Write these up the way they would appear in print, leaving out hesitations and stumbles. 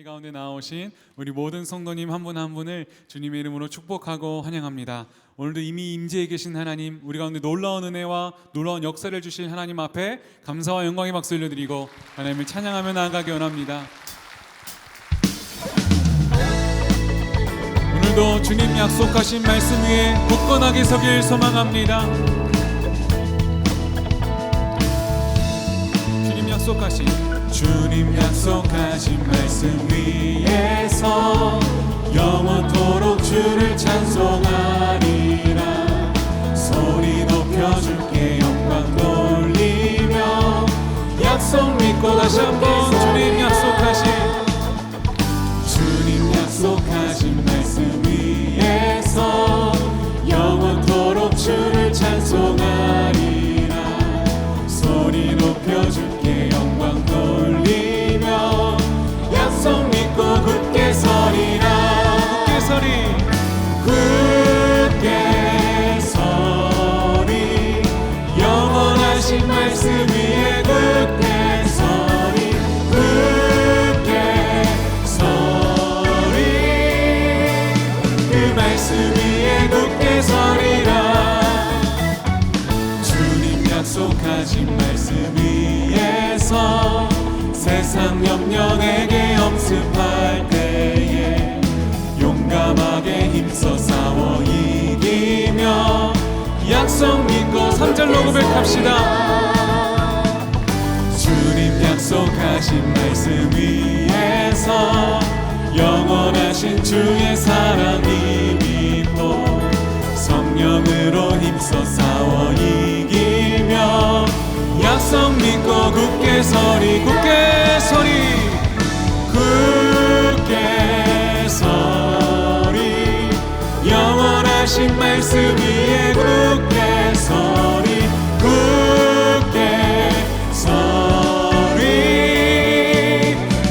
자리 가운데 나오신 우리 모든 성도님 한 분 한 분을 주님의 이름으로 축복하고 환영합니다. 오늘도 이미 임재해 계신 하나님, 우리 가운데 놀라운 은혜와 놀라운 역사를 주실 하나님 앞에 감사와 영광의 박수 올려드리고 하나님을 찬양하며 나아가기 원합니다. 오늘도 주님 약속하신 말씀 위에 굳건하게 서길 소망합니다. 주님 약속하신 말씀 위에서 영원토록 주를 찬송하리라. 소리 높여줄게 영광 돌리며 약속 믿고 다시 한번 주님 약속하신 말씀 위에서 영원토록 주를 찬송하리라. 소리 높여줄게 영광 돌리며 약속 믿고 굳게 서리라. 굳게 서리 영원하신 말씀 위에 굳게 서리. 그 말씀 위에 굳게 서리라. 주님 약속하신 말씀 위에서 세상 염려 내게 엄습할 때에 용감하게 힘써 싸워 이기며 약속 믿고 3절로 고백합시다. 주님 약속하신 말씀 위에서 영원하신 주의 사랑이 믿고 성령으로 힘써 싸워 이기며 약속 믿고 굳게 서리. 영원하신 말씀 위에 굳게 서리.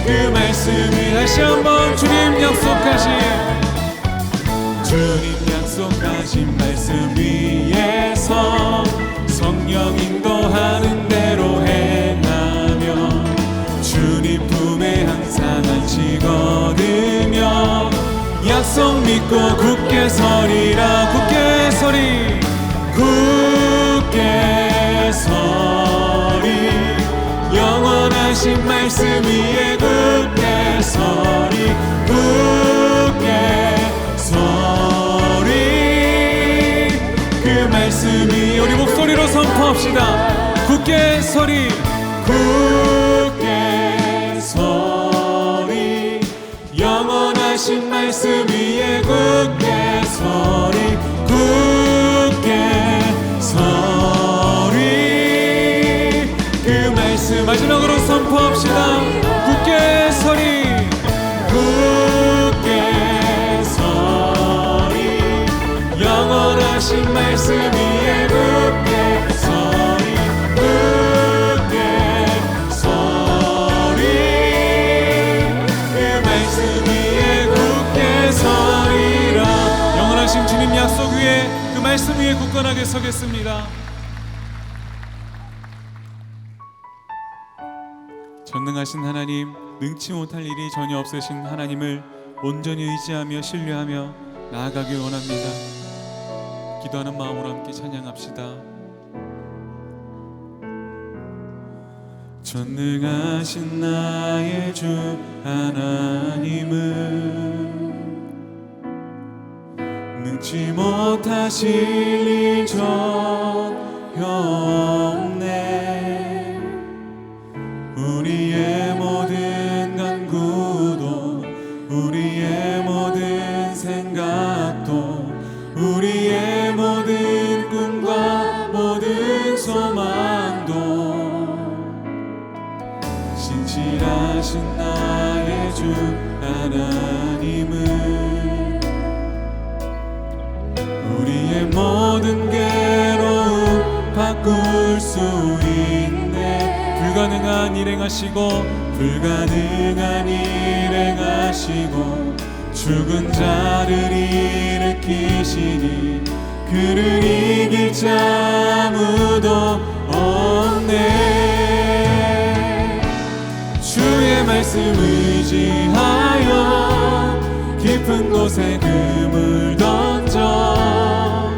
그 말씀 위 다시 한번 주님 약속하신 말씀 위에서 성령 인도하는 대로 행하며 주님 품에 항상 안식 얻으며 약속 믿고 굳게 서리라. 굳게 서리 영원하신 말씀 위에 굳게 서리. 그 말씀이 우리 목소리로 선포합시다. 굳게 서리. 영원하신 말씀 위에 굳게 서리. 그 말씀 마지막으로 선포합시다. 굳게 서리. 영원하신 말씀 위에 굳게 서리. 그 말씀 위에 굳게 서리라. 영원하신 주님 약속 위에 그 말씀 위에 굳건하게 서겠습니다. 전능하신 하나님, 능치 못할 일이 전혀 없으신 하나님을 온전히 의지하며 신뢰하며 나아가길 원합니다. 기도하는 마음으로 함께 찬양합시다. 전능하신 나의 주 하나님은 능치 못하실 일 전혀 없네. 우리의 모든 간구도 우리의 모든 생각도 우리의 모든 꿈과 모든 소망도 신실하신 나의 주 하나님은 우리의 모든 괴로움 바꿀 수 있네. 불가능한 일 행하시고 죽은 자를 일으키시니 그를 이길 자 아무도 없네. 주의 말씀 말씀 의지하여 깊은 곳에 금을 던져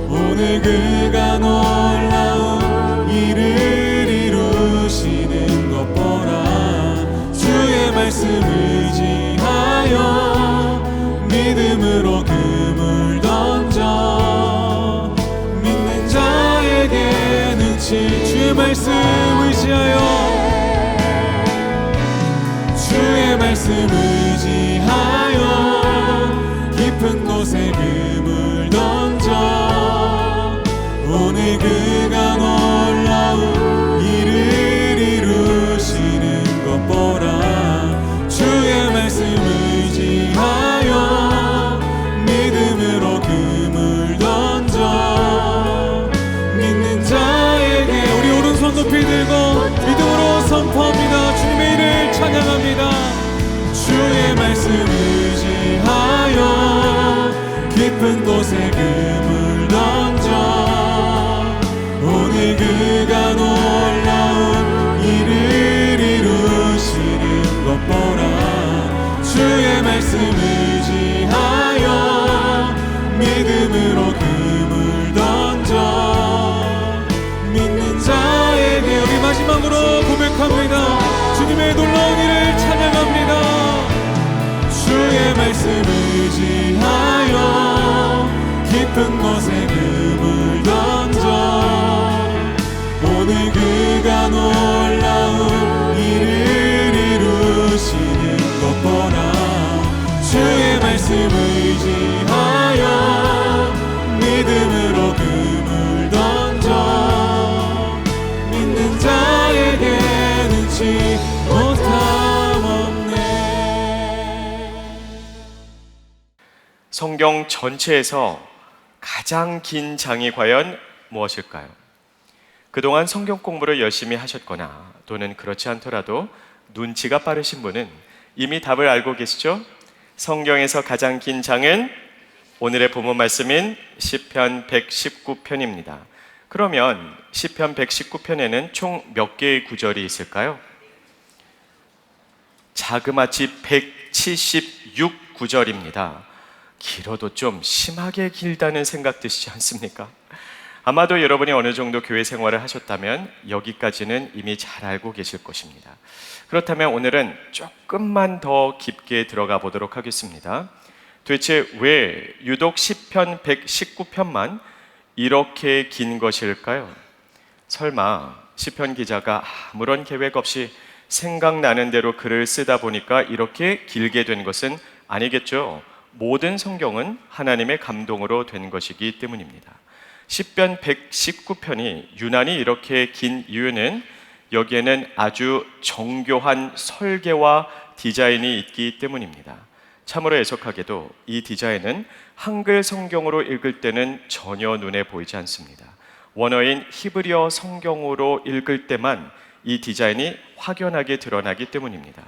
오늘 그가 놀라운 일을 이루시는 것 보라. 주의 말씀 의지하여 믿음으로 금을 던져 믿는 자에게 능치. 주의 말씀 의지하여 주의 말씀 의지하여 깊은 곳에 금을 던져 오늘 그가 놀라운 일을 이루시는 것 보라. 주의 말씀 의지하여 믿음으로 금을 던져 믿는 자에게. 우리 오른손 높이 들고 믿음으로 선포합니다. 주님의 일을 찬양합니다. 주의 말씀 의지하여 깊은 곳에 금을 던져 오늘 그가 놀라운 일을 이루시는 것 보라. 주의 말씀 의지하여 믿음으로 금을 던져 믿는 자에게. 우리 마지막으로 고백합니다. 주님의 놀라운 일을 찬양합니다. 주의 말씀 의지하여 깊은 곳에 금을 던져 오늘 그가 놀라운 일을 이루시는 것 보라. 주의 말씀 의지하여 믿음으로 금을 던져 믿는 자에게 능치 못함 없네. 성경 전체에서 가장 긴 장이 과연 무엇일까요? 그동안 성경 공부를 열심히 하셨거나 또는 그렇지 않더라도 눈치가 빠르신 분은 이미 답을 알고 계시죠? 성경에서 가장 긴 장은 오늘의 본문 말씀인 시편 119편입니다. 그러면 시편 119편에는 총 몇 개의 구절이 있을까요? 자그마치 176구절입니다. 길어도 좀 심하게 길다는 생각 드시지 않습니까? 아마도 여러분이 어느 정도 교회 생활을 하셨다면 여기까지는 이미 잘 알고 계실 것입니다. 그렇다면 오늘은 조금만 더 깊게 들어가 보도록 하겠습니다. 도대체 왜 유독 시편 119편만 이렇게 긴 것일까요? 설마 시편 기자가 아무런 계획 없이 생각나는 대로 글을 쓰다 보니까 이렇게 길게 된 것은 아니겠죠? 모든 성경은 하나님의 감동으로 된 것이기 때문입니다. 시편 119편이 유난히 이렇게 긴 이유는 여기에는 아주 정교한 설계와 디자인이 있기 때문입니다. 참으로 애석하게도 이 디자인은 한글 성경으로 읽을 때는 전혀 눈에 보이지 않습니다. 원어인 히브리어 성경으로 읽을 때만 이 디자인이 확연하게 드러나기 때문입니다.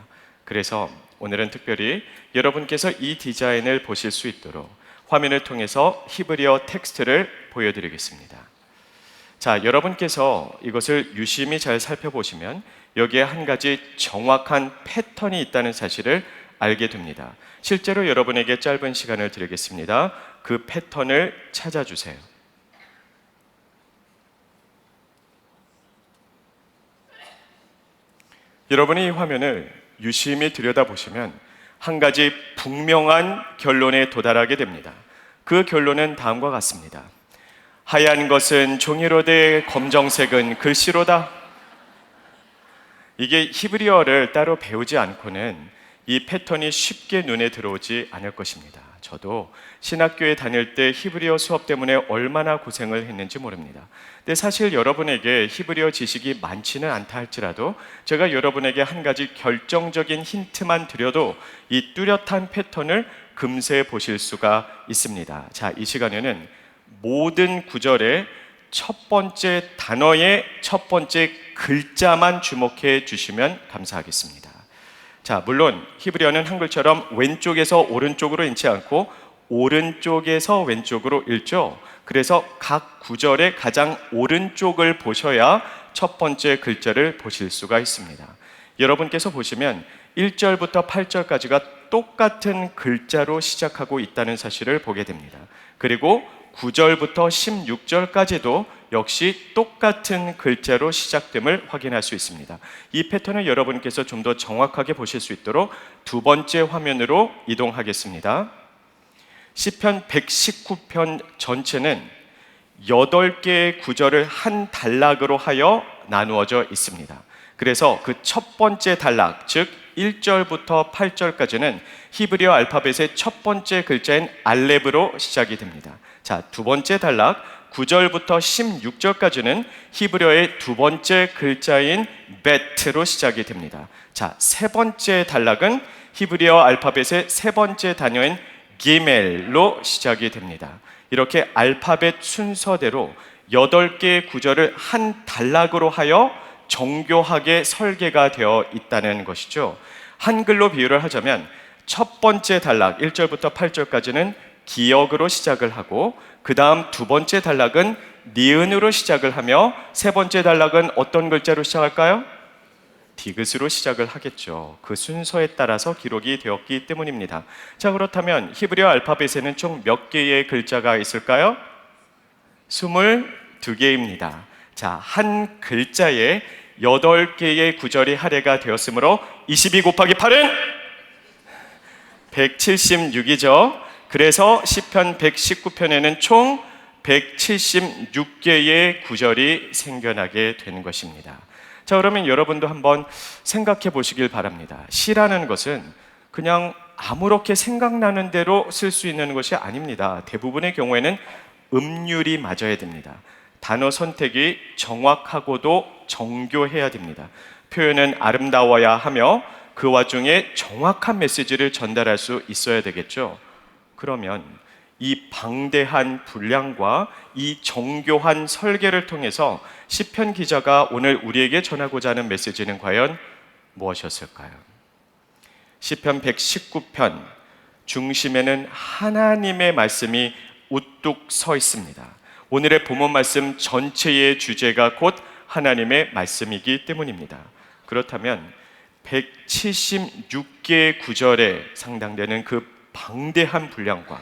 그래서 오늘은 특별히 여러분께서 이 디자인을 보실 수 있도록 화면을 통해서 히브리어 텍스트를 보여드리겠습니다. 자, 여러분께서 이것을 유심히 잘 살펴보시면 여기에 한 가지 정확한 패턴이 있다는 사실을 알게 됩니다. 실제로 여러분에게 짧은 시간을 드리겠습니다. 그 패턴을 찾아주세요. 여러분이 이 화면을 유심히 들여다보시면 한 가지 분명한 결론에 도달하게 됩니다. 그 결론은 다음과 같습니다. 하얀 것은 종이로 돼 검정색은 글씨로다. 이게 히브리어를 따로 배우지 않고는 이 패턴이 쉽게 눈에 들어오지 않을 것입니다. 저도 신학교에 다닐 때 히브리어 수업 때문에 얼마나 고생을 했는지 모릅니다. 근데 사실 여러분에게 히브리어 지식이 많지는 않다 할지라도 제가 여러분에게 한 가지 결정적인 힌트만 드려도 이 뚜렷한 패턴을 금세 보실 수가 있습니다. 자, 이 시간에는 모든 구절의 첫 번째 단어의 첫 번째 글자만 주목해 주시면 감사하겠습니다. 자, 물론 히브리어는 한글처럼 왼쪽에서 오른쪽으로 읽지 않고 오른쪽에서 왼쪽으로 읽죠. 그래서 각 구절의 가장 오른쪽을 보셔야 첫 번째 글자를 보실 수가 있습니다. 여러분께서 보시면 1절부터 8절까지가 똑같은 글자로 시작하고 있다는 사실을 보게 됩니다. 그리고 9절부터 16절까지도 역시 똑같은 글자로 시작됨을 확인할 수 있습니다. 이 패턴을 여러분께서 좀 더 정확하게 보실 수 있도록 두 번째 화면으로 이동하겠습니다. 시편 119편 전체는 8개의 구절을 한 단락으로 하여 나누어져 있습니다. 그래서 그 첫 번째 단락, 즉 1절부터 8절까지는 히브리어 알파벳의 첫 번째 글자인 알렙으로 시작이 됩니다. 자, 두 번째 단락 9절부터 16절까지는 히브리어의 두 번째 글자인 베트로 시작이 됩니다. 자, 세 번째 단락은 히브리어 알파벳의 세 번째 단어인 기멜로 시작이 됩니다. 이렇게 알파벳 순서대로 8개의 구절을 한 단락으로 하여 정교하게 설계가 되어 있다는 것이죠. 한글로 비유를 하자면 첫 번째 단락 1절부터 8절까지는 기역으로 시작을 하고 그 다음 두 번째 단락은 니은으로 시작을 하며 세 번째 단락은 어떤 글자로 시작할까요? 디귿으로 시작을 하겠죠. 그 순서에 따라서 기록이 되었기 때문입니다. 자, 그렇다면 히브리어 알파벳에는 총 몇 개의 글자가 있을까요? 22개입니다. 자, 한 글자에 8개의 구절이 할애가 되었으므로 22 곱하기 8은 176이죠. 그래서 시편 119편에는 총 176개의 구절이 생겨나게 되는 것입니다. 자, 그러면 여러분도 한번 생각해 보시길 바랍니다. 시라는 것은 그냥 아무렇게 생각나는 대로 쓸 수 있는 것이 아닙니다. 대부분의 경우에는 음률이 맞아야 됩니다. 단어 선택이 정확하고도 정교해야 됩니다. 표현은 아름다워야 하며 그 와중에 정확한 메시지를 전달할 수 있어야 되겠죠. 그러면 이 방대한 분량과 이 정교한 설계를 통해서 시편 기자가 오늘 우리에게 전하고자 하는 메시지는 과연 무엇이었을까요? 시편 119편 중심에는 하나님의 말씀이 우뚝 서 있습니다. 오늘의 본문 말씀 전체의 주제가 곧 하나님의 말씀이기 때문입니다. 그렇다면 176개의 구절에 상당되는 그 방대한 분량과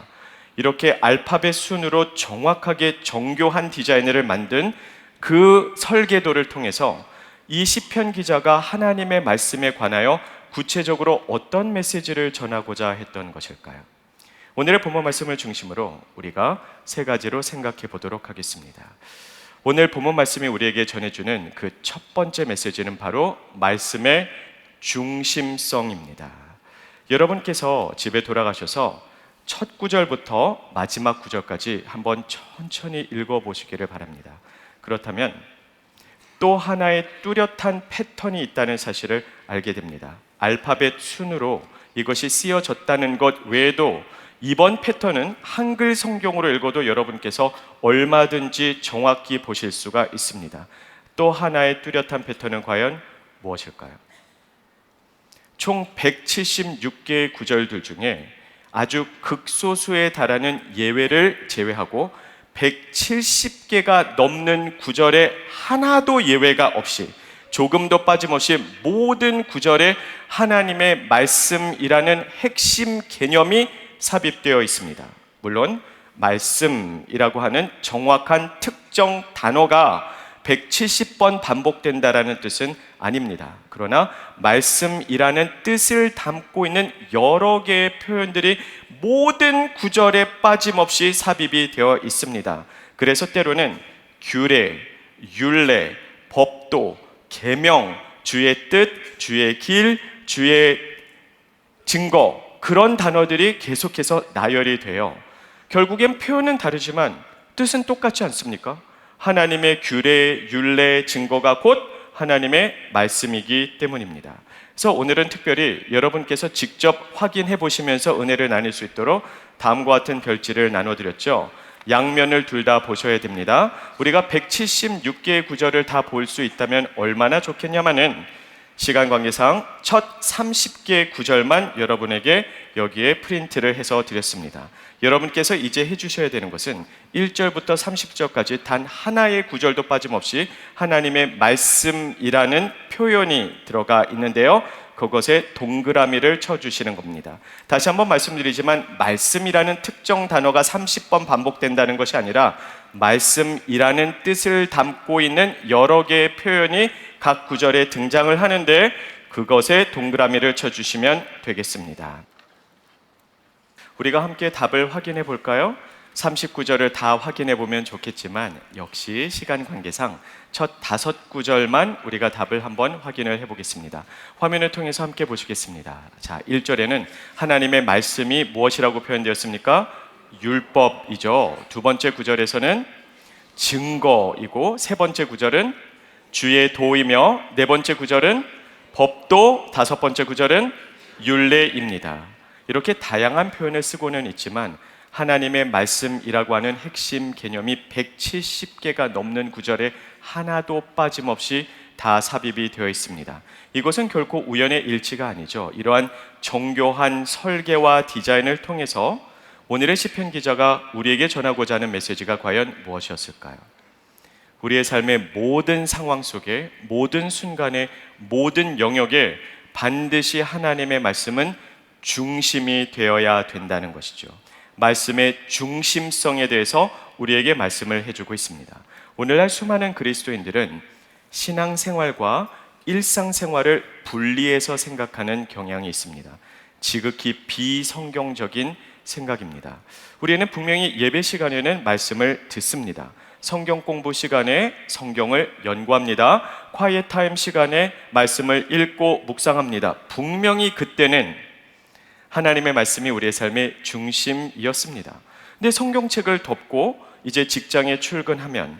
이렇게 알파벳 순으로 정확하게 정교한 디자인을 만든 그 설계도를 통해서 이 시편 기자가 하나님의 말씀에 관하여 구체적으로 어떤 메시지를 전하고자 했던 것일까요? 오늘의 본문 말씀을 중심으로 우리가 세 가지로 생각해 보도록 하겠습니다. 오늘 본문 말씀이 우리에게 전해주는 그 첫 번째 메시지는 바로 말씀의 중심성입니다. 여러분께서 집에 돌아가셔서 첫 구절부터 마지막 구절까지 한번 천천히 읽어보시기를 바랍니다. 그렇다면 또 하나의 뚜렷한 패턴이 있다는 사실을 알게 됩니다. 알파벳 순으로 이것이 쓰여졌다는 것 외에도 이번 패턴은 한글 성경으로 읽어도 여러분께서 얼마든지 정확히 보실 수가 있습니다. 또 하나의 뚜렷한 패턴은 과연 무엇일까요? 총 176개의 구절들 중에 아주 극소수에 달하는 예외를 제외하고 170개가 넘는 구절에 하나도 예외가 없이 조금도 빠짐없이 모든 구절에 하나님의 말씀이라는 핵심 개념이 삽입되어 있습니다. 물론 말씀이라고 하는 정확한 특정 단어가 170번 반복된다라는 뜻은 아닙니다. 그러나 말씀이라는 뜻을 담고 있는 여러 개의 표현들이 모든 구절에 빠짐없이 삽입이 되어 있습니다. 그래서 때로는 규례, 율례, 법도, 계명, 주의 뜻, 주의 길, 주의 증거, 그런 단어들이 계속해서 나열이 돼요. 결국엔 표현은 다르지만 뜻은 똑같지 않습니까? 하나님의 규례, 율례, 증거가 곧 하나님의 말씀이기 때문입니다. 그래서 오늘은 특별히 여러분께서 직접 확인해 보시면서 은혜를 나눌 수 있도록 다음과 같은 별지를 나눠드렸죠. 양면을 둘 다 보셔야 됩니다. 우리가 176개의 구절을 다 볼 수 있다면 얼마나 좋겠냐마는 시간 관계상 첫 30개의 구절만 여러분에게 여기에 프린트를 해서 드렸습니다. 여러분께서 이제 해주셔야 되는 것은 1절부터 30절까지 단 하나의 구절도 빠짐없이 하나님의 말씀이라는 표현이 들어가 있는데요. 그것에 동그라미를 쳐주시는 겁니다. 다시 한번 말씀드리지만 말씀이라는 특정 단어가 30번 반복된다는 것이 아니라 말씀이라는 뜻을 담고 있는 여러 개의 표현이 각 구절에 등장을 하는데 그것에 동그라미를 쳐주시면 되겠습니다. 우리가 함께 답을 확인해 볼까요? 39절을 다 확인해 보면 좋겠지만 역시 시간 관계상 첫 5구절만 우리가 답을 한번 확인을 해 보겠습니다. 화면을 통해서 함께 보시겠습니다. 자, 1절에는 하나님의 말씀이 무엇이라고 표현되었습니까? 율법이죠. 두 번째 구절에서는 증거이고, 세 번째 구절은 주의 도이며, 네 번째 구절은 법도, 다섯 번째 구절은 율례입니다. 이렇게 다양한 표현을 쓰고는 있지만 하나님의 말씀이라고 하는 핵심 개념이 170개가 넘는 구절에 하나도 빠짐없이 다 삽입이 되어 있습니다. 이것은 결코 우연의 일치가 아니죠. 이러한 정교한 설계와 디자인을 통해서 오늘의 시편 기자가 우리에게 전하고자 하는 메시지가 과연 무엇이었을까요? 우리의 삶의 모든 상황 속에, 모든 순간에, 모든 영역에 반드시 하나님의 말씀은 중심이 되어야 된다는 것이죠. 말씀의 중심성에 대해서 우리에게 말씀을 해주고 있습니다. 오늘날 수많은 그리스도인들은 신앙생활과 일상생활을 분리해서 생각하는 경향이 있습니다. 지극히 비성경적인 생각입니다. 우리는 분명히 예배 시간에는 말씀을 듣습니다. 성경 공부 시간에 성경을 연구합니다. 콰이엇 타임 시간에 말씀을 읽고 묵상합니다. 분명히 그때는 하나님의 말씀이 우리의 삶의 중심이었습니다. 근데 성경책을 덮고 이제 직장에 출근하면,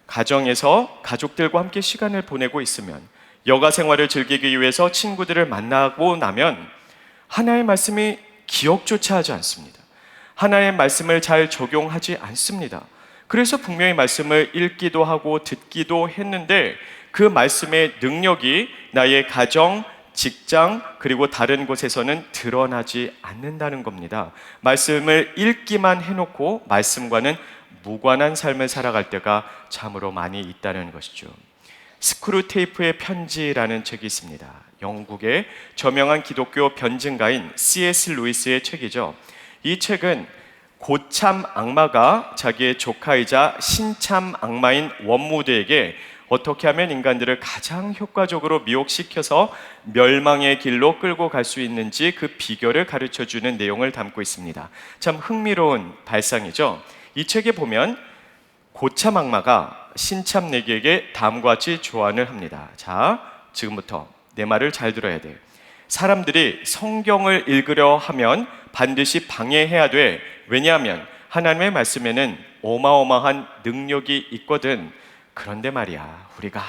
가정에서 가족들과 함께 시간을 보내고 있으면, 여가 생활을 즐기기 위해서 친구들을 만나고 나면 하나님의 말씀이 기억조차 하지 않습니다. 하나님의 말씀을 잘 적용하지 않습니다. 그래서 분명히 말씀을 읽기도 하고 듣기도 했는데 그 말씀의 능력이 나의 가정, 직장, 그리고 다른 곳에서는 드러나지 않는다는 겁니다. 말씀을 읽기만 해놓고 말씀과는 무관한 삶을 살아갈 때가 참으로 많이 있다는 것이죠. 스크루테이프의 편지라는 책이 있습니다. 영국의 저명한 기독교 변증가인 C.S. 루이스의 책이죠. 이 책은 고참 악마가 자기의 조카이자 신참 악마인 원무드에게 어떻게 하면 인간들을 가장 효과적으로 미혹시켜서 멸망의 길로 끌고 갈 수 있는지 그 비결을 가르쳐주는 내용을 담고 있습니다. 참 흥미로운 발상이죠. 이 책에 보면 고참 악마가 신참 내기에게 다음과 같이 조언을 합니다. 자, 지금부터 내 말을 잘 들어야 돼. 사람들이 성경을 읽으려 하면 반드시 방해해야 돼. 왜냐하면 하나님의 말씀에는 어마어마한 능력이 있거든. 그런데 말이야, 우리가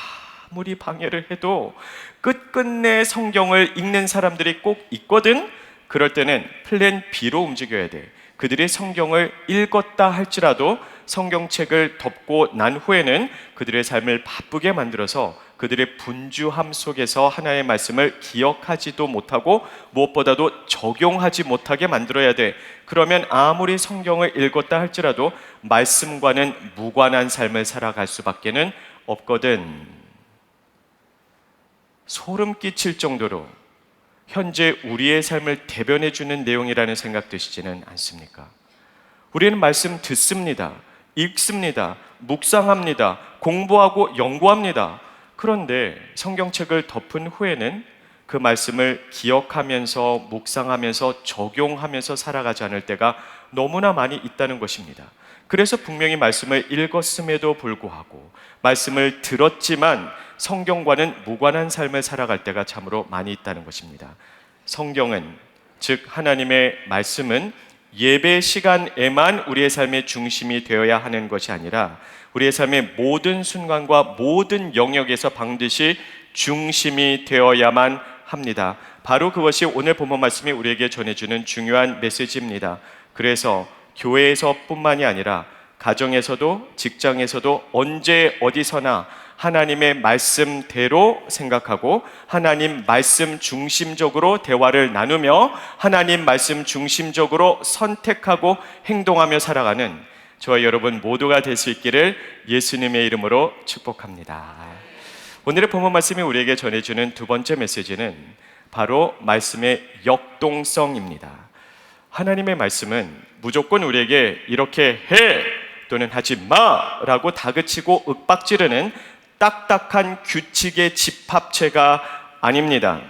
아무리 방해를 해도 끝끝내 성경을 읽는 사람들이 꼭 있거든. 그럴 때는 플랜 B로 움직여야 돼. 그들이 성경을 읽었다 할지라도 성경책을 덮고 난 후에는 그들의 삶을 바쁘게 만들어서 그들의 분주함 속에서 하나님의 말씀을 기억하지도 못하고 무엇보다도 적용하지 못하게 만들어야 돼. 그러면 아무리 성경을 읽었다 할지라도 말씀과는 무관한 삶을 살아갈 수밖에는 없거든. 소름 끼칠 정도로 현재 우리의 삶을 대변해 주는 내용이라는 생각 드시지는 않습니까? 우리는 말씀 듣습니다. 읽습니다. 묵상합니다. 공부하고 연구합니다. 그런데 성경책을 덮은 후에는 그 말씀을 기억하면서 묵상하면서 적용하면서 살아가지 않을 때가 너무나 많이 있다는 것입니다. 그래서 분명히 말씀을 읽었음에도 불구하고 말씀을 들었지만 성경과는 무관한 삶을 살아갈 때가 참으로 많이 있다는 것입니다. 성경은, 즉 하나님의 말씀은 예배 시간에만 우리의 삶의 중심이 되어야 하는 것이 아니라 우리의 삶의 모든 순간과 모든 영역에서 반드시 중심이 되어야만 합니다. 바로 그것이 오늘 본문 말씀이 우리에게 전해주는 중요한 메시지입니다. 그래서 교회에서뿐만이 아니라 가정에서도 직장에서도 언제 어디서나 하나님의 말씀대로 생각하고 하나님 말씀 중심적으로 대화를 나누며 하나님 말씀 중심적으로 선택하고 행동하며 살아가는 저와 여러분 모두가 될 수 있기를 예수님의 이름으로 축복합니다. 오늘의 본문 말씀이 우리에게 전해주는 두 번째 메시지는 바로 말씀의 역동성입니다. 하나님의 말씀은 무조건 우리에게 이렇게 해 또는 하지 마라고 다그치고 윽박지르는 딱딱한 규칙의 집합체가 아닙니다.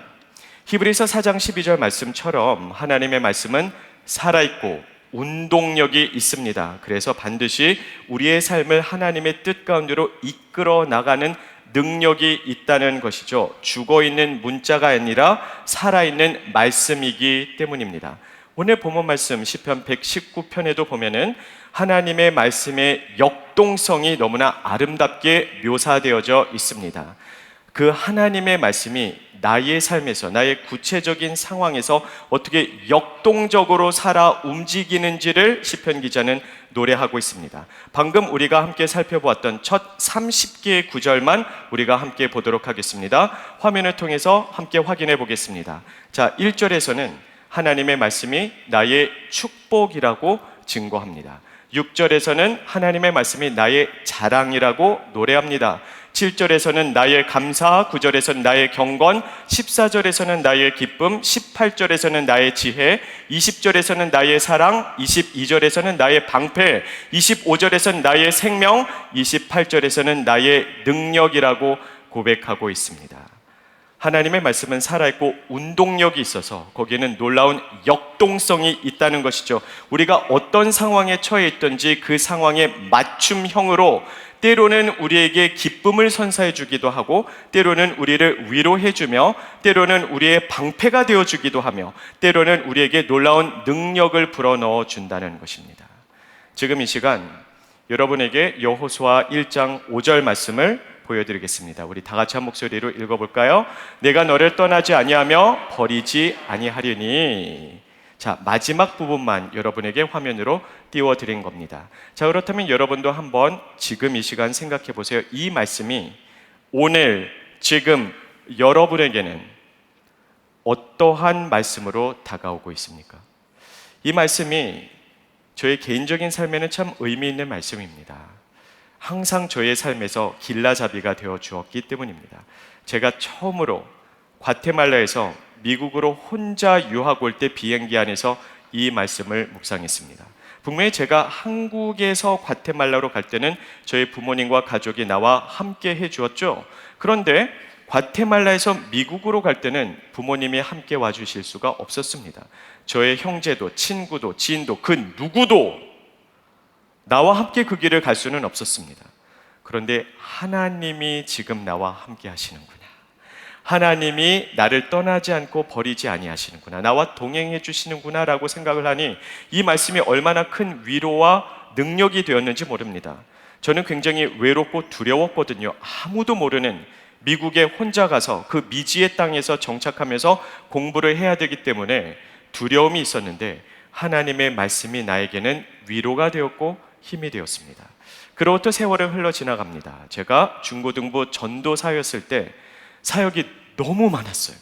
히브리서 4장 12절 말씀처럼 하나님의 말씀은 살아있고 운동력이 있습니다. 그래서 반드시 우리의 삶을 하나님의 뜻 가운데로 이끌어 나가는 능력이 있다는 것이죠. 죽어있는 문자가 아니라 살아있는 말씀이기 때문입니다. 오늘 본문 말씀 시편 119편에도 보면은 하나님의 말씀의 역동성이 너무나 아름답게 묘사되어져 있습니다. 그 하나님의 말씀이 나의 삶에서, 나의 구체적인 상황에서 어떻게 역동적으로 살아 움직이는지를 시편 기자는 노래하고 있습니다. 방금 우리가 함께 살펴보았던 첫 30개의 구절만 우리가 함께 보도록 하겠습니다. 화면을 통해서 함께 확인해 보겠습니다. 자, 1절에서는 하나님의 말씀이 나의 축복이라고 증거합니다. 6절에서는 하나님의 말씀이 나의 자랑이라고 노래합니다. 7절에서는 나의 감사, 9절에서는 나의 경건, 14절에서는 나의 기쁨, 18절에서는 나의 지혜, 20절에서는 나의 사랑, 22절에서는 나의 방패, 25절에서는 나의 생명, 28절에서는 나의 능력이라고 고백하고 있습니다. 하나님의 말씀은 살아있고 운동력이 있어서 거기에는 놀라운 역동성이 있다는 것이죠. 우리가 어떤 상황에 처해 있든지 그 상황에 맞춤형으로 때로는 우리에게 기쁨을 선사해 주기도 하고, 때로는 우리를 위로해 주며, 때로는 우리의 방패가 되어 주기도 하며, 때로는 우리에게 놀라운 능력을 불어넣어 준다는 것입니다. 지금 이 시간 여러분에게 여호수아 1장 5절 말씀을 보여드리겠습니다. 우리 다 같이 한 목소리로 읽어볼까요? 내가 너를 떠나지 아니하며 버리지 아니하리니. 자, 마지막 부분만 여러분에게 화면으로 띄워드린 겁니다. 자, 그렇다면 여러분도 한번 지금 이 시간 생각해 보세요. 이 말씀이 오늘 지금 여러분에게는 어떠한 말씀으로 다가오고 있습니까? 이 말씀이 저의 개인적인 삶에는 참 의미 있는 말씀입니다. 항상 저의 삶에서 길라잡이가 되어 주었기 때문입니다. 제가 처음으로 과테말라에서 미국으로 혼자 유학 올 때 비행기 안에서 이 말씀을 묵상했습니다. 분명히 제가 한국에서 과테말라로 갈 때는 저희 부모님과 가족이 나와 함께 해주었죠. 그런데 과테말라에서 미국으로 갈 때는 부모님이 함께 와주실 수가 없었습니다. 저의 형제도 친구도 지인도 그 누구도 나와 함께 그 길을 갈 수는 없었습니다. 그런데 하나님이 지금 나와 함께 하시는구나. 하나님이 나를 떠나지 않고 버리지 아니하시는구나. 나와 동행해 주시는구나 라고 생각을 하니 이 말씀이 얼마나 큰 위로와 능력이 되었는지 모릅니다. 저는 굉장히 외롭고 두려웠거든요. 아무도 모르는 미국에 혼자 가서 그 미지의 땅에서 정착하면서 공부를 해야 되기 때문에 두려움이 있었는데 하나님의 말씀이 나에게는 위로가 되었고 힘이 되었습니다. 그로부터 세월은 흘러 지나갑니다. 제가 중고등부 전도사였을 때 사역이 너무 많았어요.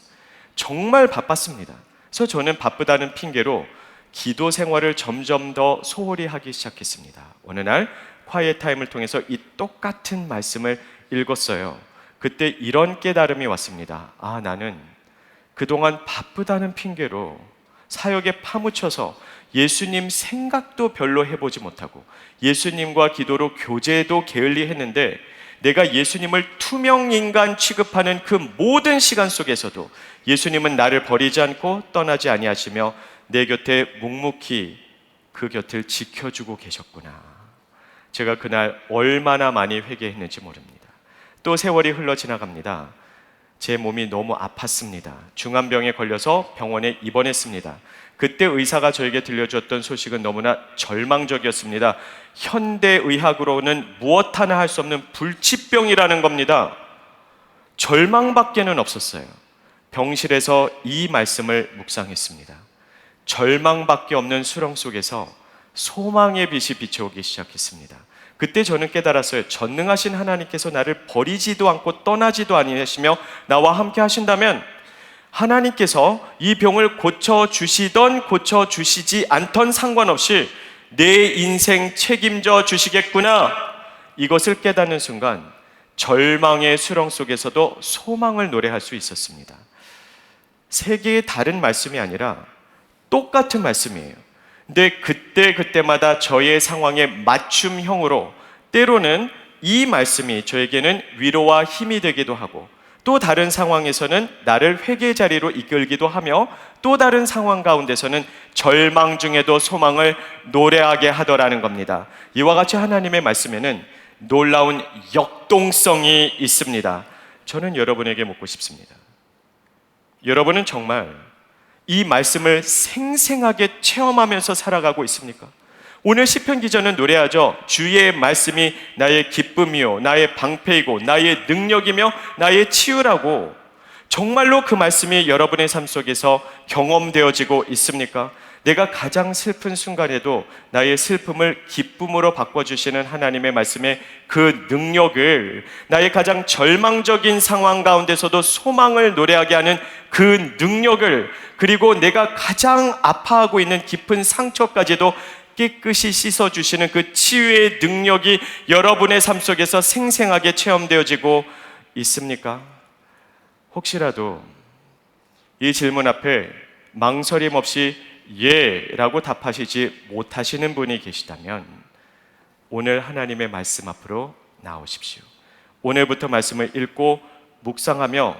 정말 바빴습니다. 그래서 저는 바쁘다는 핑계로 기도 생활을 점점 더 소홀히 하기 시작했습니다. 어느 날 콰이엇 타임을 통해서 이 똑같은 말씀을 읽었어요. 그때 이런 깨달음이 왔습니다. 아, 나는 그동안 바쁘다는 핑계로 사역에 파묻혀서 예수님 생각도 별로 해보지 못하고 예수님과 기도로 교제도 게을리 했는데 내가 예수님을 투명인간 취급하는 그 모든 시간 속에서도 예수님은 나를 버리지 않고 떠나지 아니하시며 내 곁에 묵묵히 그 곁을 지켜주고 계셨구나. 제가 그날 얼마나 많이 회개했는지 모릅니다. 또 세월이 흘러 지나갑니다. 제 몸이 너무 아팠습니다. 중환병에 걸려서 병원에 입원했습니다. 그때 의사가 저에게 들려주었던 소식은 너무나 절망적이었습니다. 현대의학으로는 무엇 하나 할 수 없는 불치병이라는 겁니다. 절망밖에는 없었어요. 병실에서 이 말씀을 묵상했습니다. 절망밖에 없는 수렁 속에서 소망의 빛이 비춰오기 시작했습니다. 그때 저는 깨달았어요. 전능하신 하나님께서 나를 버리지도 않고 떠나지도 아니하시며 나와 함께 하신다면 하나님께서 이 병을 고쳐주시던 고쳐주시지 않던 상관없이 내 인생 책임져 주시겠구나. 이것을 깨닫는 순간 절망의 수렁 속에서도 소망을 노래할 수 있었습니다. 세 개의 다른 말씀이 아니라 똑같은 말씀이에요. 근데 그때마다 저의 상황에 맞춤형으로 때로는 이 말씀이 저에게는 위로와 힘이 되기도 하고, 또 다른 상황에서는 나를 회개 자리로 이끌기도 하며, 또 다른 상황 가운데서는 절망 중에도 소망을 노래하게 하더라는 겁니다. 이와 같이 하나님의 말씀에는 놀라운 역동성이 있습니다. 저는 여러분에게 묻고 싶습니다. 여러분은 정말 이 말씀을 생생하게 체험하면서 살아가고 있습니까? 오늘 시편 기자는 노래하죠. 주의 말씀이 나의 기쁨이요 나의 방패이고 나의 능력이며 나의 치유라고. 정말로 그 말씀이 여러분의 삶 속에서 경험되어지고 있습니까? 내가 가장 슬픈 순간에도 나의 슬픔을 기쁨으로 바꿔주시는 하나님의 말씀의 그 능력을, 나의 가장 절망적인 상황 가운데서도 소망을 노래하게 하는 그 능력을, 그리고 내가 가장 아파하고 있는 깊은 상처까지도 깨끗이 씻어주시는 그 치유의 능력이 여러분의 삶 속에서 생생하게 체험되어지고 있습니까? 혹시라도 이 질문 앞에 망설임 없이 예 라고 답하시지 못하시는 분이 계시다면 오늘 하나님의 말씀 앞으로 나오십시오. 오늘부터 말씀을 읽고 묵상하며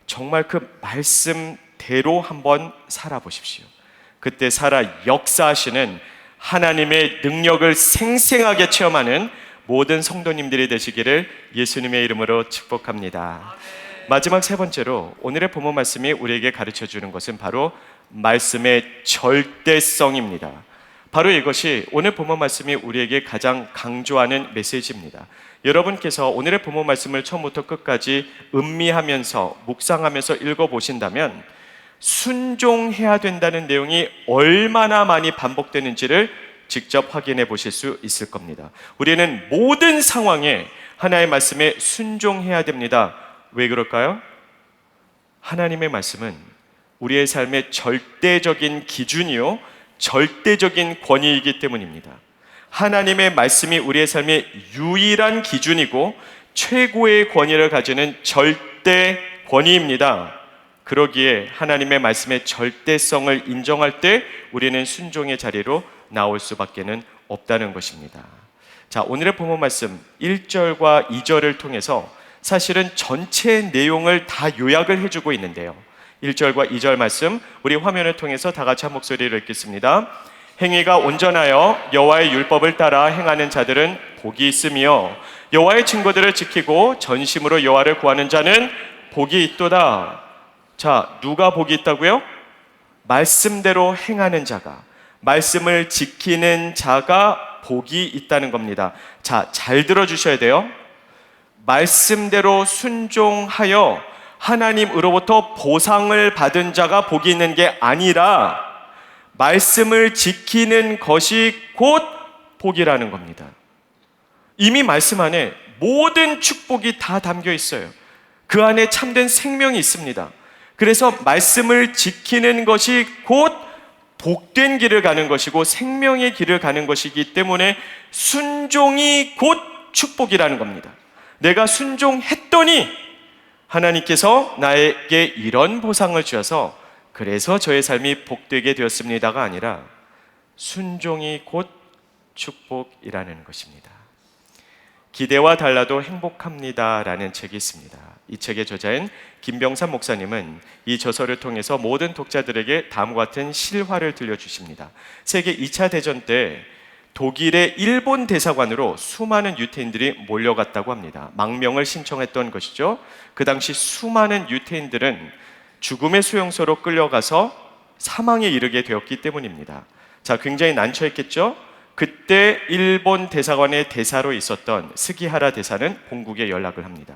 정말 그 말씀대로 한번 살아보십시오. 그때 살아 역사하시는 하나님의 능력을 생생하게 체험하는 모든 성도님들이 되시기를 예수님의 이름으로 축복합니다. 마지막 세 번째로 오늘의 본문 말씀이 우리에게 가르쳐주는 것은 바로 말씀의 절대성입니다. 바로 이것이 오늘 본문 말씀이 우리에게 가장 강조하는 메시지입니다. 여러분께서 오늘의 본문 말씀을 처음부터 끝까지 음미하면서 묵상하면서 읽어보신다면 순종해야 된다는 내용이 얼마나 많이 반복되는지를 직접 확인해 보실 수 있을 겁니다. 우리는 모든 상황에 하나님의 말씀에 순종해야 됩니다. 왜 그럴까요? 하나님의 말씀은 우리의 삶의 절대적인 기준이요 절대적인 권위이기 때문입니다. 하나님의 말씀이 우리의 삶의 유일한 기준이고 최고의 권위를 가지는 절대 권위입니다. 그러기에 하나님의 말씀의 절대성을 인정할 때 우리는 순종의 자리로 나올 수밖에는 없다는 것입니다. 자, 오늘의 본문 말씀 1절과 2절을 통해서 사실은 전체 내용을 다 요약을 해주고 있는데요. 1절과 2절 말씀 우리 화면을 통해서 다 같이 한 목소리를 읽겠습니다. 행위가 온전하여 여호와의 율법을 따라 행하는 자들은 복이 있으며 여호와의 증거들을 지키고 전심으로 여호와를 구하는 자는 복이 있도다. 자, 누가 복이 있다고요? 말씀대로 행하는 자가, 말씀을 지키는 자가 복이 있다는 겁니다. 자, 잘 들어주셔야 돼요. 말씀대로 순종하여 하나님으로부터 보상을 받은 자가 복이 있는 게 아니라 말씀을 지키는 것이 곧 복이라는 겁니다. 이미 말씀 안에 모든 축복이 다 담겨 있어요. 그 안에 참된 생명이 있습니다. 그래서 말씀을 지키는 것이 곧 복된 길을 가는 것이고 생명의 길을 가는 것이기 때문에 순종이 곧 축복이라는 겁니다. 내가 순종했더니 하나님께서 나에게 이런 보상을 주셔서 그래서 저의 삶이 복되게 되었습니다가 아니라 순종이 곧 축복이라는 것입니다. 기대와 달라도 행복합니다라는 책이 있습니다. 이 책의 저자인 김병삼 목사님은 이 저서를 통해서 모든 독자들에게 다음과 같은 실화를 들려주십니다. 세계 2차 대전 때 독일의 일본 대사관으로 수많은 유태인들이 몰려갔다고 합니다. 망명을 신청했던 것이죠. 그 당시 수많은 유태인들은 죽음의 수용소로 끌려가서 사망에 이르게 되었기 때문입니다. 자, 굉장히 난처했겠죠? 그때 일본 대사관의 대사로 있었던 스기하라 대사는 본국에 연락을 합니다.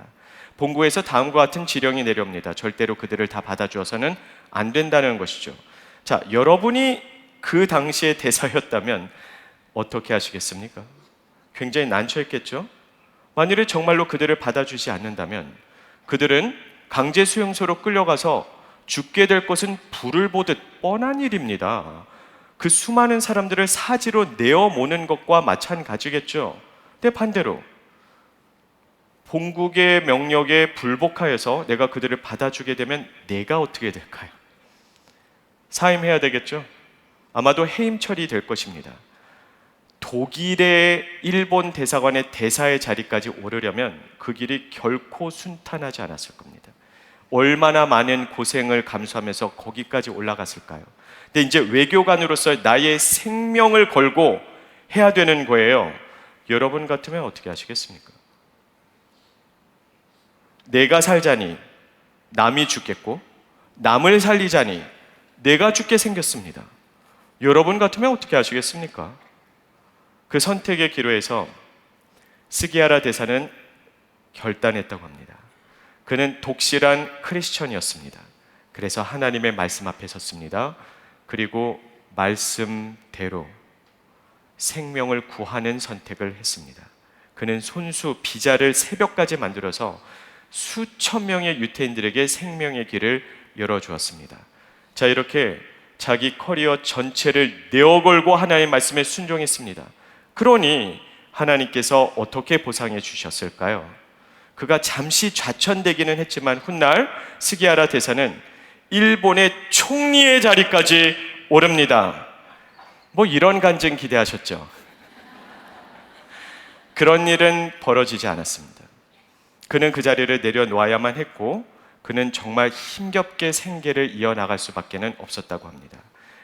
본국에서 다음과 같은 지령이 내려옵니다. 절대로 그들을 다 받아주어서는 안 된다는 것이죠. 자, 여러분이 그 당시의 대사였다면 어떻게 하시겠습니까? 굉장히 난처했겠죠? 만일에 정말로 그들을 받아주지 않는다면 그들은 강제 수용소로 끌려가서 죽게 될 것은 불을 보듯 뻔한 일입니다. 그 수많은 사람들을 사지로 내어모는 것과 마찬가지겠죠. 근데 반대로 본국의 명령에 불복하여서 내가 그들을 받아주게 되면 내가 어떻게 될까요? 사임해야 되겠죠? 아마도 해임 처리될 것입니다. 독일의 일본 대사관의 대사의 자리까지 오르려면 그 길이 결코 순탄하지 않았을 겁니다. 얼마나 많은 고생을 감수하면서 거기까지 올라갔을까요? 근데 이제 외교관으로서 나의 생명을 걸고 해야 되는 거예요. 여러분 같으면 어떻게 하시겠습니까? 내가 살자니 남이 죽겠고, 남을 살리자니 내가 죽게 생겼습니다. 여러분 같으면 어떻게 하시겠습니까? 그 선택의 기로에서 스기야라 대사는 결단했다고 합니다. 그는 독실한 크리스천이었습니다. 그래서 하나님의 말씀 앞에 섰습니다. 그리고 말씀대로 생명을 구하는 선택을 했습니다. 그는 손수 비자를 새벽까지 만들어서 수천 명의 유태인들에게 생명의 길을 열어주었습니다. 자, 이렇게 자기 커리어 전체를 내어걸고 하나님의 말씀에 순종했습니다. 그러니 하나님께서 어떻게 보상해 주셨을까요? 그가 잠시 좌천되기는 했지만 훗날 스기야라 대사는 일본의 총리의 자리까지 오릅니다. 뭐 이런 간증 기대하셨죠? 그런 일은 벌어지지 않았습니다. 그는 그 자리를 내려놓아야만 했고, 그는 정말 힘겹게 생계를 이어나갈 수밖에 없었다고 합니다.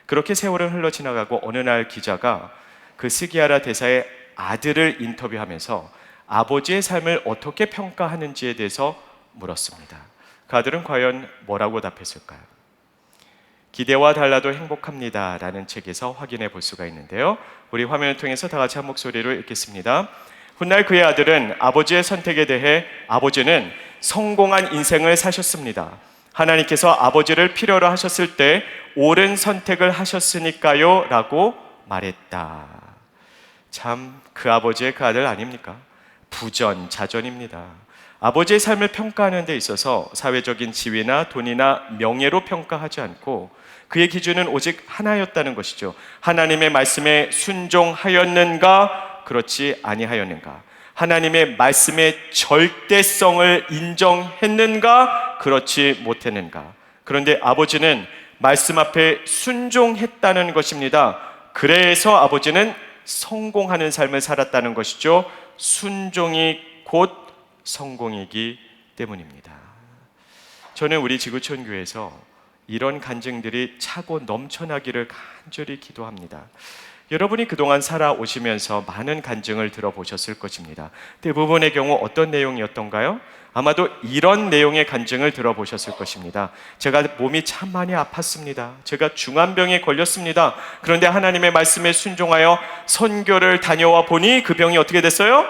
그렇게 세월은 흘러 지나가고 어느 날 기자가 그 스기야라 대사의 아들을 인터뷰하면서 아버지의 삶을 어떻게 평가하는지에 대해서 물었습니다. 그 아들은 과연 뭐라고 답했을까요? 기대와 달라도 행복합니다 라는 책에서 확인해 볼 수가 있는데요. 우리 화면을 통해서 다 같이 한 목소리로 읽겠습니다. 훗날 그의 아들은 아버지의 선택에 대해 아버지는 성공한 인생을 사셨습니다. 하나님께서 아버지를 필요로 하셨을 때 옳은 선택을 하셨으니까요 라고 말했다. 참 그 아버지의 그 아들 아닙니까? 부전자전입니다. 아버지의 삶을 평가하는 데 있어서 사회적인 지위나 돈이나 명예로 평가하지 않고 그의 기준은 오직 하나였다는 것이죠. 하나님의 말씀에 순종하였는가? 그렇지 아니하였는가? 하나님의 말씀의 절대성을 인정했는가? 그렇지 못했는가? 그런데 아버지는 말씀 앞에 순종했다는 것입니다. 그래서 아버지는 성공하는 삶을 살았다는 것이죠. 순종이 곧 성공이기 때문입니다. 저는 우리 지구촌 교회에서 이런 간증들이 차고 넘쳐나기를 간절히 기도합니다. 여러분이 그동안 살아오시면서 많은 간증을 들어보셨을 것입니다. 대부분의 경우 어떤 내용이었던가요? 아마도 이런 내용의 간증을 들어보셨을 것입니다. 제가 몸이 참 많이 아팠습니다. 제가 중환병에 걸렸습니다. 그런데 하나님의 말씀에 순종하여 선교를 다녀와 보니 그 병이 어떻게 됐어요?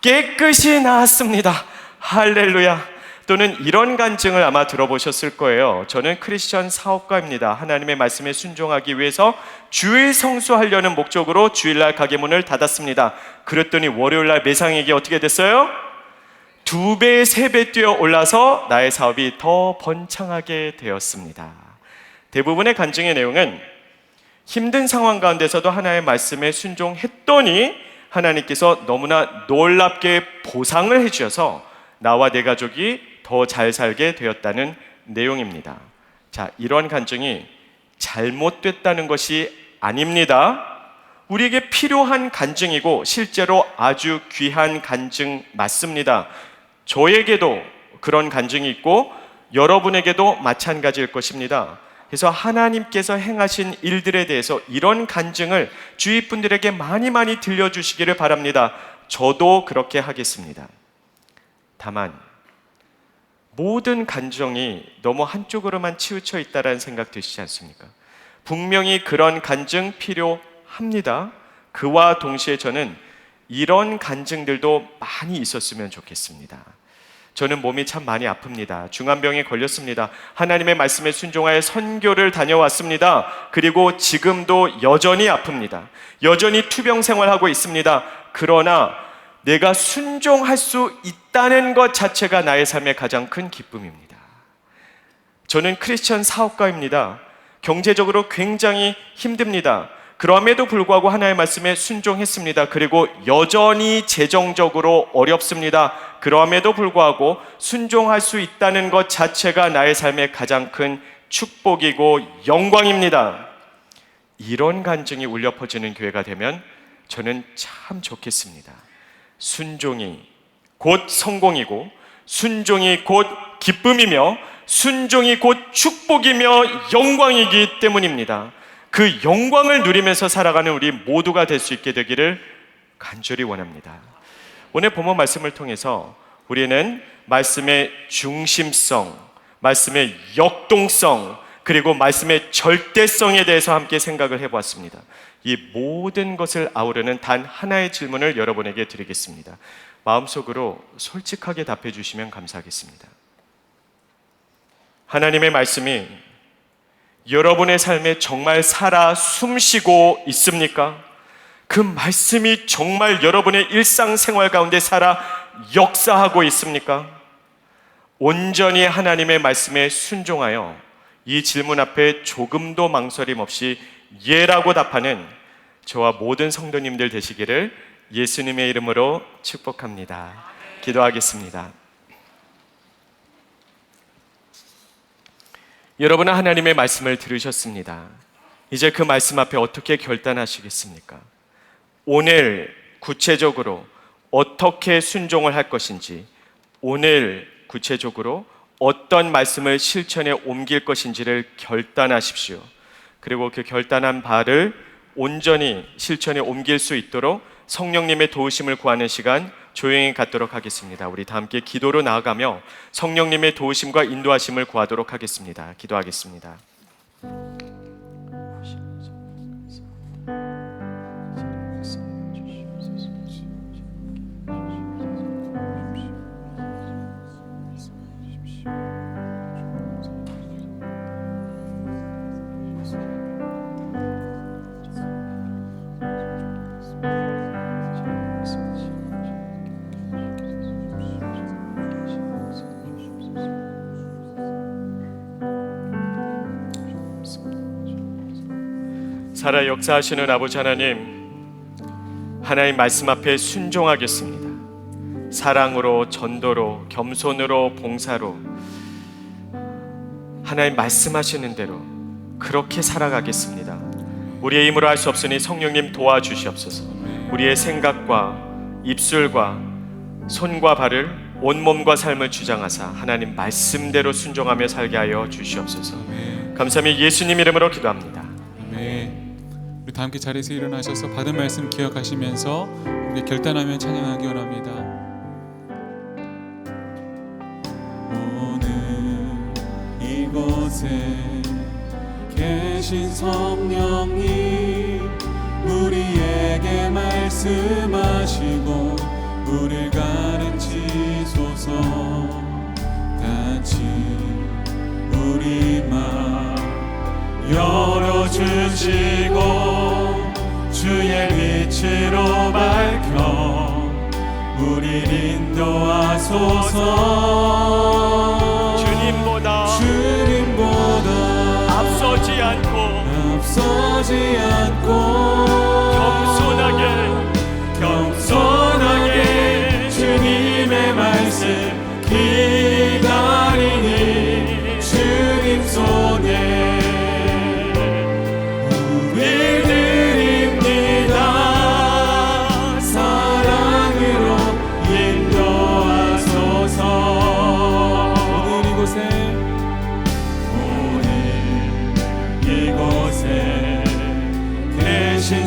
깨끗이 나았습니다. 할렐루야. 또는 이런 간증을 아마 들어보셨을 거예요. 저는 크리스천 사업가입니다. 하나님의 말씀에 순종하기 위해서 주일 성수하려는 목적으로 주일날 가게문을 닫았습니다. 그랬더니 월요일날 매상액이 어떻게 됐어요? 2배, 3배 뛰어 올라서 나의 사업이 더 번창하게 되었습니다. 대부분의 간증의 내용은 힘든 상황 가운데서도 하나님의 말씀에 순종했더니 하나님께서 너무나 놀랍게 보상을 해주셔서 나와 내 가족이 더 잘 살게 되었다는 내용입니다. 자, 이런 간증이 잘못됐다는 것이 아닙니다. 우리에게 필요한 간증이고 실제로 아주 귀한 간증 맞습니다. 저에게도 그런 간증이 있고 여러분에게도 마찬가지일 것입니다. 그래서 하나님께서 행하신 일들에 대해서 이런 간증을 주위 분들에게 많이 들려주시기를 바랍니다. 저도 그렇게 하겠습니다. 다만 모든 간증이 너무 한쪽으로만 치우쳐 있다는 생각 드시지 않습니까? 분명히 그런 간증 필요합니다. 그와 동시에 저는 이런 간증들도 많이 있었으면 좋겠습니다. 저는 몸이 참 많이 아픕니다. 중환병에 걸렸습니다. 하나님의 말씀에 순종하여 선교를 다녀왔습니다. 그리고 지금도 여전히 아픕니다. 여전히 투병 생활하고 있습니다. 그러나 내가 순종할 수 있다는 것 자체가 나의 삶의 가장 큰 기쁨입니다. 저는 크리스천 사업가입니다. 경제적으로 굉장히 힘듭니다. 그럼에도 불구하고 하나님의 말씀에 순종했습니다. 그리고 여전히 재정적으로 어렵습니다. 그럼에도 불구하고 순종할 수 있다는 것 자체가 나의 삶의 가장 큰 축복이고 영광입니다. 이런 간증이 울려 퍼지는 교회가 되면 저는 참 좋겠습니다. 순종이 곧 성공이고, 순종이 곧 기쁨이며, 순종이 곧 축복이며 영광이기 때문입니다. 그 영광을 누리면서 살아가는 우리 모두가 될 수 있게 되기를 간절히 원합니다. 오늘 본문 말씀을 통해서 우리는 말씀의 중심성, 말씀의 역동성, 그리고 말씀의 절대성에 대해서 함께 생각을 해보았습니다. 이 모든 것을 아우르는 단 하나의 질문을 여러분에게 드리겠습니다. 마음속으로 솔직하게 답해 주시면 감사하겠습니다. 하나님의 말씀이 여러분의 삶에 정말 살아 숨쉬고 있습니까? 그 말씀이 정말 여러분의 일상생활 가운데 살아 역사하고 있습니까? 온전히 하나님의 말씀에 순종하여 이 질문 앞에 조금도 망설임 없이 예라고 답하는 저와 모든 성도님들 되시기를 예수님의 이름으로 축복합니다. 기도하겠습니다. 여러분은 하나님의 말씀을 들으셨습니다. 이제 그 말씀 앞에 어떻게 결단하시겠습니까? 오늘 구체적으로 어떻게 순종을 할 것인지, 오늘 구체적으로 어떤 말씀을 실천에 옮길 것인지를 결단하십시오. 그리고 그 결단한 바를 온전히 실천에 옮길 수 있도록 성령님의 도우심을 구하는 시간 조용히 갖도록 하겠습니다. 우리 다 함께 기도로 나아가며 성령님의 도우심과 인도하심을 구하도록 하겠습니다. 기도하겠습니다. 살아 역사하시는 아버지 하나님, 하나님 말씀 앞에 순종하겠습니다. 사랑으로, 전도로, 겸손으로, 봉사로 하나님 말씀하시는 대로 그렇게 살아가겠습니다. 우리의 힘으로 할 수 없으니 성령님 도와주시옵소서. 우리의 생각과 입술과 손과 발을 온몸과 삶을 주장하사 하나님 말씀대로 순종하며 살게 하여 주시옵소서. 감사합니다. 예수님 이름으로 기도합니다. 아멘. 우리 다 함께 자리에서 일어나셔서 받은 말씀 기억하시면서 우리 결단하며 찬양하기 원합니다. 오늘 이곳에 계신 성령님, 우리에게 말씀하시고 우리를 가르치소서. 같이 우리 마음 열어주시고 주의 빛으로 밝혀 우리를 인도하소서. 주님보다 앞서지 않고 겸손하게 주님의 말씀 기다리니 주님 손에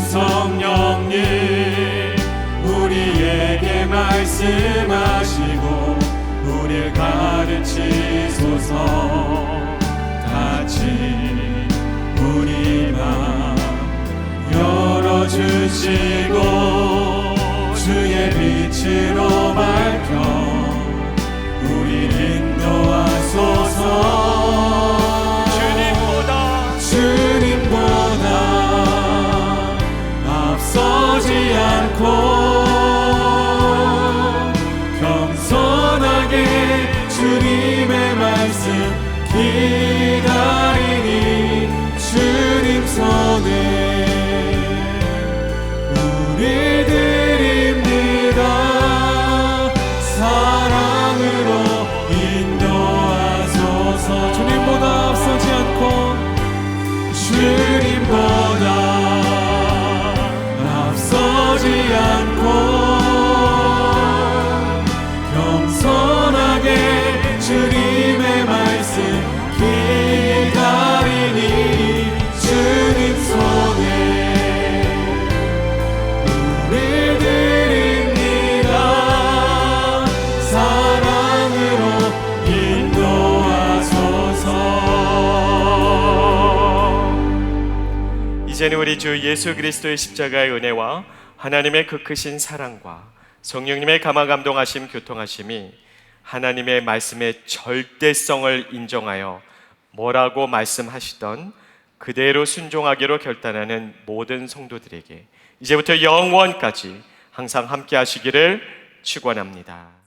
성령님, 우리에게 말씀하시고 우리를 가르치소서. 같이 우리 마음 열어주시고 주의 빛으로 밝혀 우리를 인도하소서. 주님보다 앞서지 않고 겸손하게 주님의 말씀 기다리니 주님 손에 우리 드립니다. 사랑으로 인도하소서. 주님보다 앞서지 않고 이제는 우리 주 예수 그리스도의 십자가의 은혜와 하나님의 그 크신 사랑과 성령님의 감화 감동하심 교통하심이 하나님의 말씀의 절대성을 인정하여 뭐라고 말씀하시던 그대로 순종하기로 결단하는 모든 성도들에게 이제부터 영원까지 항상 함께 하시기를 축원합니다.